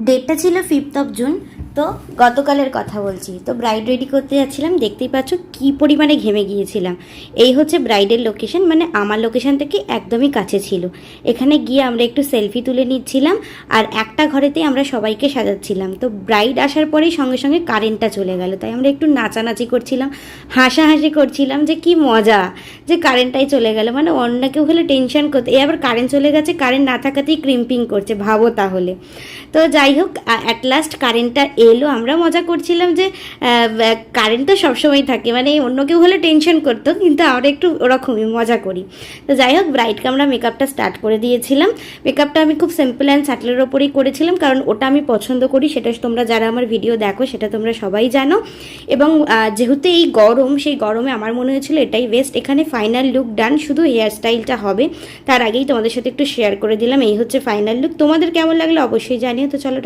ডেটটা ছিল 5th June. তো গতকালের কথা বলছি। তো ব্রাইড রেডি করতে যাচ্ছিলাম, দেখতেই পাচ্ছ কী পরিমাণে ঘেমে গিয়েছিলাম। এই হচ্ছে ব্রাইডের লোকেশন, মানে আমার লোকেশন থেকে একদমই কাছে ছিল। এখানে গিয়ে আমরা একটু সেলফি তুলে নিচ্ছিলাম, আর একটা ঘরেতেই আমরা সবাইকে সাজাচ্ছিলাম। তো ব্রাইড আসার পরেই সঙ্গে সঙ্গে কারেন্টটা চলে গেল, তাই আমরা একটু নাচানাচি করছিলাম, হাসাহাসি করছিলাম যে কি মজা যে কারেন্টটাই চলে গেল। মানে অন্য কেউ হলে টেনশন করতে, এ আবার কারেন্ট চলে গেছে, কারেন্ট না থাকাতেই ক্রিম্পিং করছে, ভাবো তাহলে। তো যাই হোক, অ্যাট লাস্ট কারেন্টটা এলো। আমরা মজা করছিলাম যে কারেন্ট তো সবসময় থাকে, মানে অন্য কেউ হলে টেনশন করতো, কিন্তু আমরা একটু ওরকমই মজা করি। তো যাই হোক, ব্রাইডকে আমরা মেকআপটা স্টার্ট করে দিয়েছিলাম। মেকআপটা আমি খুব সিম্পল অ্যান্ড স্যাটেলের ওপরেই করেছিলাম, কারণ ওটা আমি পছন্দ করি। সেটা তোমরা যারা আমার ভিডিও দেখো সেটা তোমরা সবাই জানো। এবং যেহেতু এই গরম, সেই গরমে আমার মনে হয়েছিল এটাই বেস্ট। এখানে ফাইনাল লুক ডান, শুধু হেয়ার স্টাইলটা হবে। তার আগেই তোমাদের সাথে একটু শেয়ার করে দিলাম। এই হচ্ছে ফাইনাল লুক। তোমাদের কেমন লাগলো অবশ্যই জানিও। তো চলো।